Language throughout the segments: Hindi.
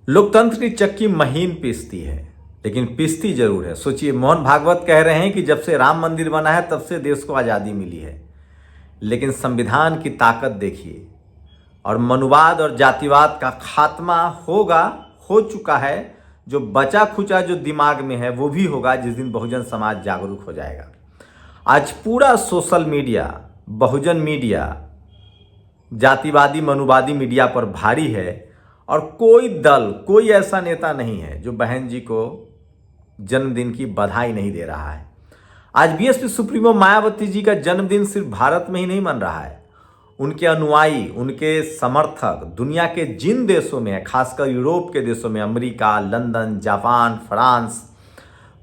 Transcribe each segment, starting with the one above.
लोकतंत्र की चक्की महीन पीसती है, लेकिन पीसती जरूर है। सोचिए, मोहन भागवत कह रहे हैं कि जब से राम मंदिर बना है तब से देश को आज़ादी मिली है, लेकिन संविधान की ताकत देखिए। और मनुवाद और जातिवाद का खात्मा हो चुका है। जो बचा खुचा जो दिमाग में है वो भी होगा जिस दिन बहुजन समाज जागरूक हो जाएगा। आज पूरा सोशल मीडिया, बहुजन मीडिया, जातिवादी मनुवादी मीडिया पर भारी है और कोई दल, कोई ऐसा नेता नहीं है जो बहन जी को जन्मदिन की बधाई नहीं दे रहा है। आज बीएसपी सुप्रीमो मायावती जी का जन्मदिन सिर्फ भारत में ही नहीं मन रहा है, उनके अनुयायी, उनके समर्थक दुनिया के जिन देशों में है, खासकर यूरोप के देशों में, America, London, Japan, France,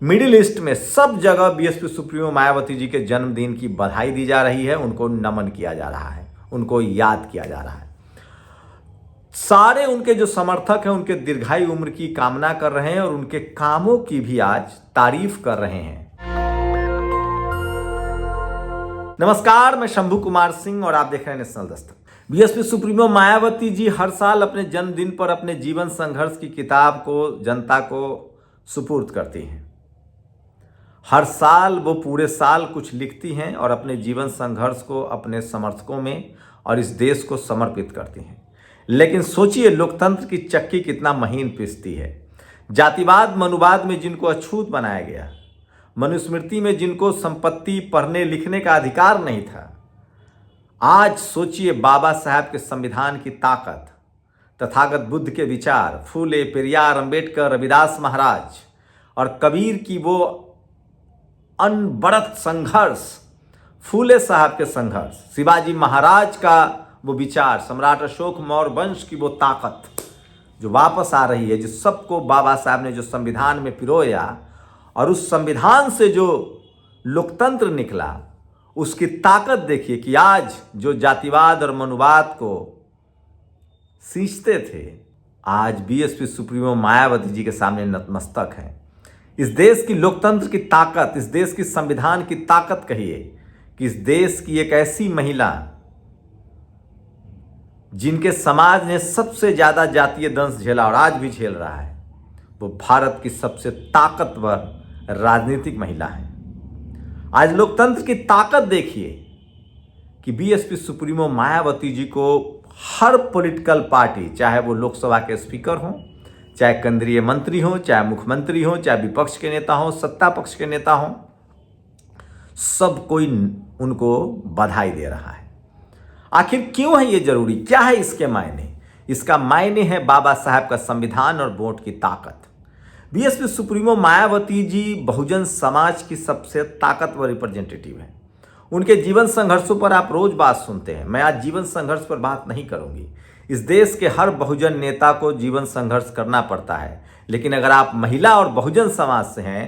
middle east में, सब जगह बीएसपी सुप्रीमो मायावती जी के जन्मदिन की बधाई दी जा रही है, उनको नमन किया जा रहा है, उनको याद किया जा रहा है। सारे उनके जो समर्थक हैं उनके दीर्घायु उम्र की कामना कर रहे हैं और उनके कामों की भी आज तारीफ कर रहे हैं। नमस्कार, मैं शंभू कुमार सिंह और आप देख रहे हैं national Dastak. BSP supremo Mayawati ji हर साल अपने जन्मदिन पर अपने जीवन संघर्ष की किताब को जनता को सुपुर्द करती हैं। हर साल वो पूरे साल कुछ लिखती हैं और अपने जीवन संघर्ष को अपने समर्थकों में और इस देश को समर्पित करती हैं। लेकिन सोचिए, लोकतंत्र की चक्की कितना महीन पिसती है। जातिवाद मनुवाद में जिनको अछूत बनाया गया, मनुस्मृति में जिनको संपत्ति पढ़ने लिखने का अधिकार नहीं था, आज सोचिए बाबा साहब के संविधान की ताकत, तथागत बुद्ध के विचार, फूले, पेरियार, अंबेडकर, रविदास महाराज और कबीर की वो अनबड़त संघर्ष, फूले साहब के संघर्ष, शिवाजी महाराज का वो विचार, सम्राट अशोक मौर्य वंश की वो ताकत जो वापस आ रही है, जो सबको बाबा साहब ने जो संविधान में पिरोया और उस संविधान से जो लोकतंत्र निकला, उसकी ताकत देखिए कि आज जो जातिवाद और मनुवाद को सींचते थे, आज बीएसपी सुप्रीमो मायावती जी के सामने नतमस्तक हैं। इस देश की लोकतंत्र की ताकत, इस देश की संविधान की ताकत कहिए कि इस देश की एक ऐसी महिला जिनके समाज ने सबसे ज्यादा जातीय दंश झेला और आज भी झेल रहा है, वो भारत की सबसे ताकतवर राजनीतिक महिला है। आज लोकतंत्र की ताकत देखिए कि बीएसपी सुप्रीमो मायावती जी को हर पॉलिटिकल पार्टी, चाहे वो लोकसभा के स्पीकर हों, चाहे केंद्रीय मंत्री हों, चाहे मुख्यमंत्री हों, चाहे विपक्ष के नेता हों, सत्ता पक्ष के नेता हों, सब कोई उनको बधाई दे रहा है। आखिर क्यों है ये जरूरी? क्या है इसके मायने? इसका मायने है बाबा साहब का संविधान और वोट की ताकत। बीएसपी सुप्रीमो मायावती जी बहुजन समाज की सबसे ताकतवर रिप्रेजेंटेटिव है। उनके जीवन संघर्षों पर आप रोज बात सुनते हैं। मैं आज जीवन संघर्ष पर बात नहीं करूंगी। इस देश के हर बहुजन नेता को जीवन संघर्ष करना पड़ता है, लेकिन अगर आप महिला और बहुजन समाज से हैं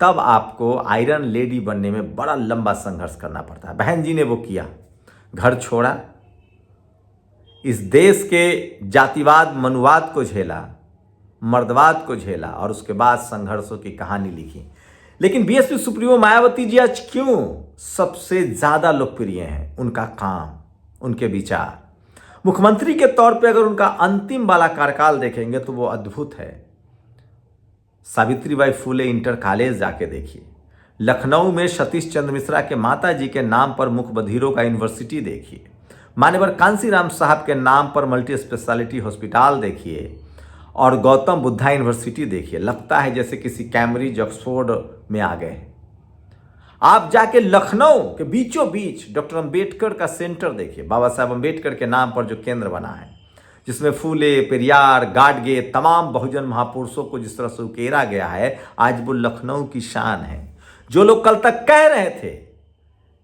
तब आपको आयरन लेडी बनने में बड़ा लंबा संघर्ष करना पड़ता है। बहन जी ने वो किया, घर छोड़ा, इस देश के जातिवाद मनुवाद को झेला, मर्दवाद को झेला और उसके बाद संघर्षों की कहानी लिखी। लेकिन बीएसपी सुप्रीमो मायावती जी आज क्यों सबसे ज्यादा लोकप्रिय हैं? उनका काम, उनके विचार। मुख्यमंत्री के तौर पे अगर उनका अंतिम वाला कार्यकाल देखेंगे तो वो अद्भुत है। सावित्रीबाई फूले इंटर कॉलेज जाके देखिए, लखनऊ में सतीश चंद्र मिश्रा के माता जी के नाम पर मुख्य बधिरों का यूनिवर्सिटी देखिए, मान्यवर कांसीराम साहब के नाम पर मल्टी स्पेशलिटी हॉस्पिटल देखिए और गौतम बुद्धा यूनिवर्सिटी देखिए। लगता है जैसे किसी कैम्ब्रिज ऑक्सफोर्ड में आ गए। आप जाके लखनऊ के बीचों बीच डॉक्टर अंबेडकर का सेंटर देखिए, बाबा साहब अंबेडकर के नाम पर जो केंद्र बना है, जिसमें फूले, पेरियार, गाडगे, तमाम बहुजन महापुरुषों को जिस तरह से उकेरा गया है, आज वो लखनऊ की शान है। जो लोग कल तक कह रहे थे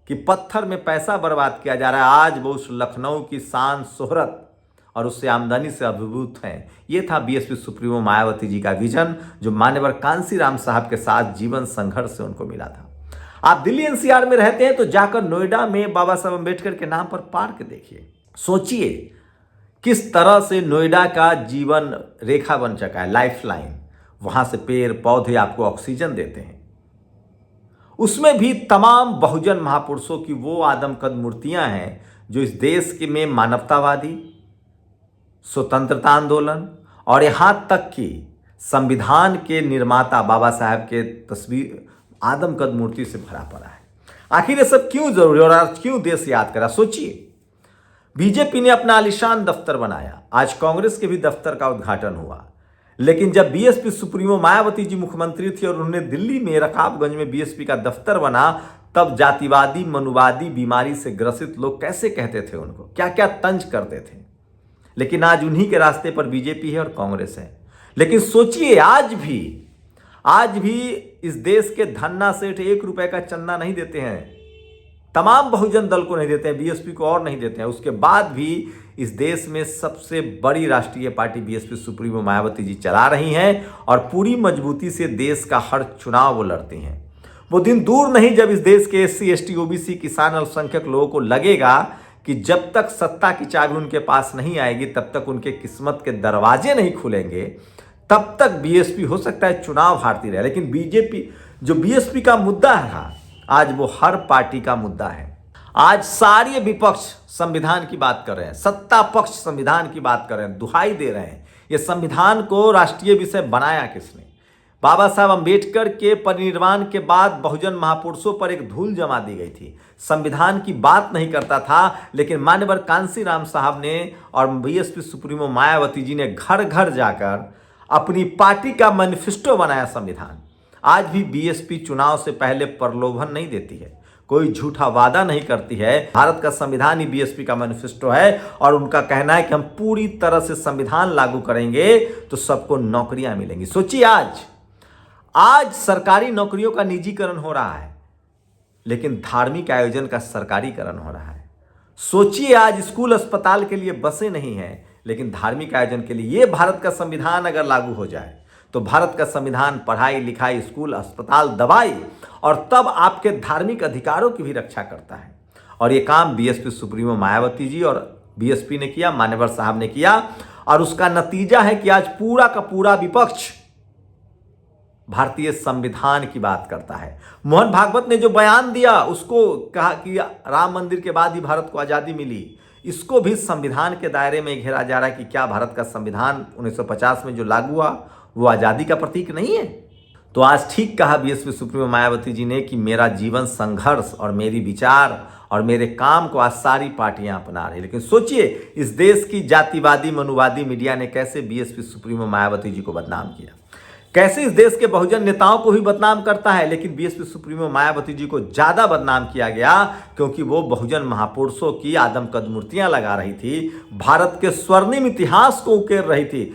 कि पत्थर में पैसा बर्बाद किया जा रहा है, आज वो उस लखनऊ की शान, शोहरत और उससे आमदनी से अभिभूत हैं। ये था बीएसपी सुप्रीमो मायावती जी का विजन, जो मान्यवर कांसीराम साहब के साथ जीवन संघर्ष से उनको मिला था। आप दिल्ली एनसीआर में रहते हैं तो जाकर नोएडा में बाबा साहब अंबेडकर के नाम पर पार्क देखिए। सोचिए किस तरह से नोएडा का जीवन रेखा बन चुका है, लाइफ लाइन। वहां से पेड़ पौधे आपको ऑक्सीजन देते हैं। उसमें भी तमाम बहुजन महापुरुषों की वो आदमकद मूर्तियां हैं जो इस देश के में मानवतावादी, स्वतंत्रता आंदोलन और यहाँ तक कि संविधान के निर्माता बाबा साहब के तस्वीर आदमकद मूर्ति से भरा पड़ा है। आखिर ये सब क्यों जरूरी और आज क्यों देश याद करा? सोचिए, बीजेपी ने अपना आलीशान दफ्तर बनाया, आज कांग्रेस के भी दफ्तर का उद्घाटन हुआ, लेकिन जब बीएसपी सुप्रीमो मायावती जी मुख्यमंत्री थी और उन्होंने दिल्ली में रकाबगंज में बीएसपी का दफ्तर बना, तब जातिवादी मनुवादी बीमारी से ग्रसित लोग कैसे कहते थे उनको, क्या क्या तंज करते थे। लेकिन आज उन्हीं के रास्ते पर बीजेपी है और कांग्रेस है। लेकिन सोचिए, आज भी इस देश के धन्ना सेठ 1 रुपए का चंदा नहीं देते हैं, तमाम बहुजन दल को नहीं देते हैं, बीएसपी को और नहीं देते हैं। उसके बाद भी इस देश में सबसे बड़ी राष्ट्रीय party BSP supremo Mayawati ji चला रही हैं और पूरी मजबूती से देश का हर चुनाव वो लड़ती हैं। वो दिन दूर नहीं जब इस देश के SC ST OBC किसान अल्पसंख्यक लोगों को लगेगा कि जब तक सत्ता की चाबी उनके पास नहीं आएगी, तब तक उनके किस्मत के दरवाजे नहीं खुलेंगे, तब तक बीएसपी हो सकता है चुनाव हारती रहे। लेकिन बीजेपी जो बीएसपी का मुद्दा है, आज वो हर पार्टी का मुद्दा है। आज सारे विपक्ष संविधान की बात कर रहे हैं, सत्ता पक्ष संविधान की बात कर रहे हैं, दुहाई दे रहे हैं। ये संविधान को राष्ट्रीय विषय बनाया किसने? बाबा साहब अंबेडकर के परिनिर्वाण के बाद बहुजन महापुरुषों पर एक धूल जमा दी गई थी। संविधान की बात नहीं करता था, लेकिन मान्यवर कांशीराम साहब ने और बीएसपी सुप्रीमो मायावती जी ने घर घर जाकर अपनी पार्टी का मैनिफेस्टो बनाया संविधान। आज भी बीएसपी चुनाव से पहले प्रलोभन नहीं देती है, कोई झूठा वादा नहीं करती है। भारत का संविधान ही बीएसपी का मैनिफेस्टो है और उनका कहना है कि हम पूरी तरह से संविधान लागू करेंगे तो सबको नौकरियां मिलेंगी। सोचिए, आज सरकारी नौकरियों का निजीकरण हो रहा है, लेकिन धार्मिक आयोजन का सरकारीकरण हो रहा है। सोचिए, आज स्कूल अस्पताल के लिए बसें नहीं हैं, लेकिन धार्मिक आयोजन के लिए। ये भारत का संविधान अगर लागू हो जाए तो भारत का संविधान पढ़ाई लिखाई, स्कूल अस्पताल, दवाई और तब आपके धार्मिक अधिकारों की भी रक्षा करता है। और ये काम बीएसपी सुप्रीमो मायावती जी और बीएसपी ने किया, मान्यवर साहब ने किया, और उसका नतीजा है कि आज पूरा का पूरा विपक्ष भारतीय संविधान की बात करता है। मोहन भागवत ने जो बयान दिया, उसको कहा कि राम मंदिर के बाद ही भारत को आज़ादी मिली, इसको भी संविधान के दायरे में घेरा जा रहा है कि क्या भारत का संविधान 1950 में जो लागू हुआ वो आज़ादी का प्रतीक नहीं है? तो आज ठीक कहा बीएसपी सुप्रीमो मायावती जी ने कि मेरा जीवन संघर्ष और मेरी विचार और मेरे काम को आज सारी पार्टियां अपना रही। लेकिन सोचिए, इस देश की जातिवादी मनुवादी मीडिया ने कैसे बीएसपी सुप्रीमो मायावती जी को बदनाम किया, कैसे इस देश के बहुजन नेताओं को भी बदनाम करता है। लेकिन बीएसपी सुप्रीमो मायावती जी को ज्यादा बदनाम किया गया क्योंकि वो बहुजन महापुरुषों की आदमकद मूर्तियां लगा रही थी, भारत के स्वर्णिम इतिहास को उकेर रही थी।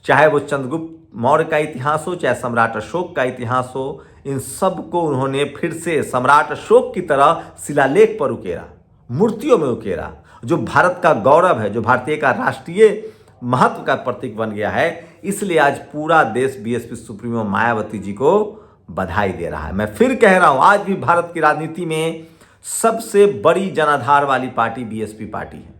चाहे वो चंद्रगुप्त मौर्य का इतिहास हो, चाहे सम्राट अशोक का इतिहास हो, इन सब को उन्होंने फिर से सम्राट अशोक की तरह शिलालेख पर उकेरा, मूर्तियों में उकेरा, जो भारत का गौरव है, जो भारतीय का राष्ट्रीय महत्व का प्रतीक बन गया है। इसलिए आज पूरा देश बीएसपी सुप्रीमो मायावती जी को बधाई दे रहा है। मैं फिर कह रहा हूं, आज भी भारत की राजनीति में सबसे बड़ी जनाधार वाली पार्टी बीएसपी पार्टी है।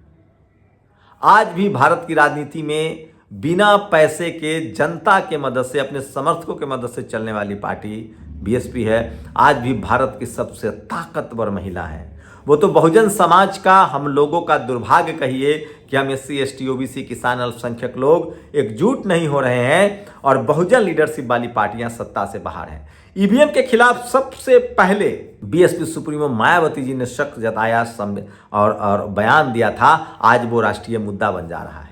आज भी भारत की राजनीति में बिना पैसे के, जनता के मदद से, अपने समर्थकों के मदद से चलने वाली पार्टी बीएसपी है। आज भी भारत की सबसे ताकतवर महिला है। वो तो बहुजन समाज का, हम लोगों का दुर्भाग्य कहिए कि हम SC ST OBC किसान अल्पसंख्यक लोग एकजुट नहीं हो रहे हैं और बहुजन लीडरशिप वाली पार्टियां सत्ता से बाहर हैं। ईवीएम के खिलाफ सबसे पहले बीएसपी सुप्रीमो मायावती जी ने शक जताया और बयान दिया था। आज वो राष्ट्रीय मुद्दा बन जा रहा है।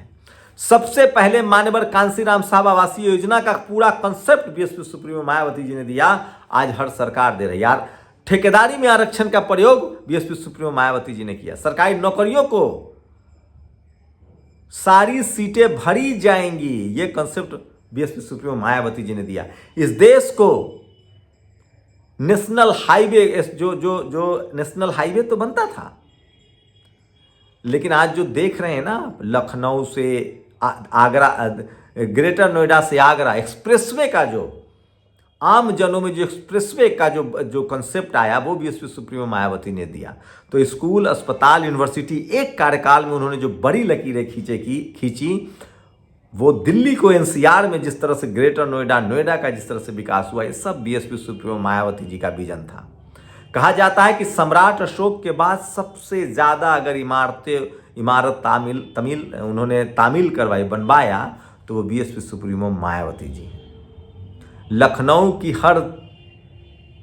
सबसे पहले मान्यवर कांशीराम साहब आवासीय योजना का पूरा concept BSP supremo Mayawati ji ने दिया, आज हर सरकार दे रही। यार, ठेकेदारी में आरक्षण का प्रयोग बीएसपी सुप्रीमो मायावती जी ने किया। सरकारी नौकरियों को सारी सीटें भरी जाएंगी, ये concept BSP supremo Mayawati ji ने दिया। इस देश को नेशनल हाईवे, जो नेशनल हाईवे तो बनता था, लेकिन आज जो देख रहे हैं ना, लखनऊ से आगरा, ग्रेटर नोएडा से आगरा एक्सप्रेसवे का, जो आम जनों में जो एक्सप्रेसवे का जो कंसेप्ट आया, वो बीएसपी सुप्रीमो मायावती ने दिया। तो स्कूल, अस्पताल, यूनिवर्सिटी, एक कार्यकाल में उन्होंने जो बड़ी लकीरें खींची, वो दिल्ली को NCR में जिस तरह से ग्रेटर नोएडा का जिस तरह से विकास हुआ, ये सब बीएसपी सुप्रीमो मायावती जी का विजन था। कहा जाता है कि सम्राट अशोक के बाद सबसे ज्यादा अगर इमारत उन्होंने तामील करवाई, बनवाया, तो वो बीएसपी सुप्रीमो मायावती जी हैं। लखनऊ की हर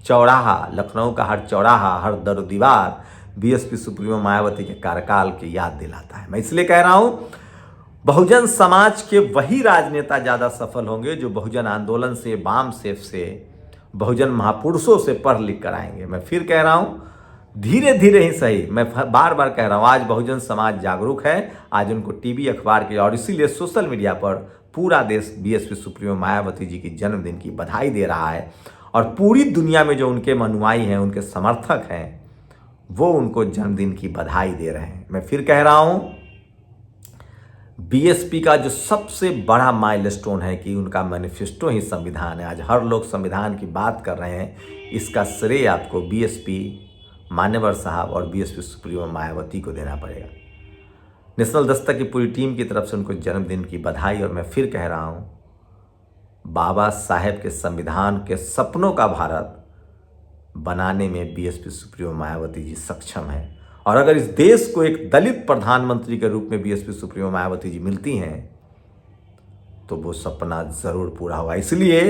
चौराहा, लखनऊ का हर चौराहा, हर दर दीवार बीएसपी सुप्रीमो मायावती के कार्यकाल की याद दिलाता है। मैं इसलिए कह रहा हूं, बहुजन समाज के वही राजनेता ज्यादा सफल होंगे जो बहुजन आंदोलन से, वाम सेफ से, बहुजन महापुरुषों से पढ़ लिख कर आएंगे। मैं फिर कह रहा हूं, धीरे धीरे ही सही, मैं बार बार कह रहा हूं, आज बहुजन समाज जागरूक है। आज उनको टीवी, अखबार के और इसीलिए सोशल मीडिया पर पूरा देश बीएसपी सुप्रीमो मायावती जी की जन्मदिन की बधाई दे रहा है। और पूरी दुनिया में जो उनके अनुयायी हैं, उनके समर्थक हैं, वो उनको जन्मदिन की बधाई दे रहे हैं। मैं फिर कह रहा हूं, बीएसपी का जो सबसे बड़ा माइलस्टोन है कि उनका मैनिफेस्टो ही संविधान है। आज हर लोग संविधान की बात कर रहे हैं, इसका श्रेय आपको बीएसपी मान्यवर साहब और बीएसपी सुप्रीमो मायावती को देना पड़ेगा। नेशनल दस्तक की पूरी टीम की तरफ से उनको जन्मदिन की बधाई। और मैं फिर कह रहा हूं, बाबा साहेब के संविधान के सपनों का भारत बनाने में बीएसपी सुप्रीमो मायावती जी सक्षम है। और अगर इस देश को एक दलित प्रधानमंत्री के रूप में बीएसपी सुप्रीमो मायावती जी मिलती हैं तो वो सपना जरूर पूरा होगा। इसलिए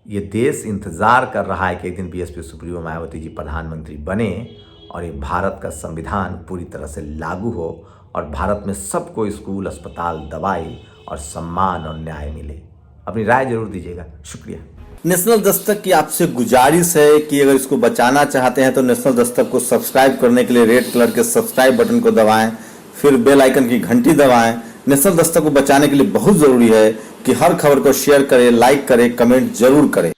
ये देश इंतजार कर रहा है कि एक दिन बीएसपी सुप्रीमो मायावती जी प्रधानमंत्री बने और ये भारत का संविधान पूरी तरह से लागू हो और भारत में सबको स्कूल, अस्पताल, दवाई और सम्मान और न्याय मिले। अपनी राय जरूर दीजिएगा। शुक्रिया। नेशनल दस्तक की आपसे गुजारिश है कि अगर इसको बचाना चाहते हैं तो नेशनल दस्तक को सब्सक्राइब करने के लिए रेड कलर के सब्सक्राइब बटन को दबाएं, फिर बेल आइकन की घंटी दबाएं। नेशनल दस्तक को बचाने के लिए बहुत जरूरी है कि हर खबर को शेयर करें, लाइक करें, कमेंट जरूर करें।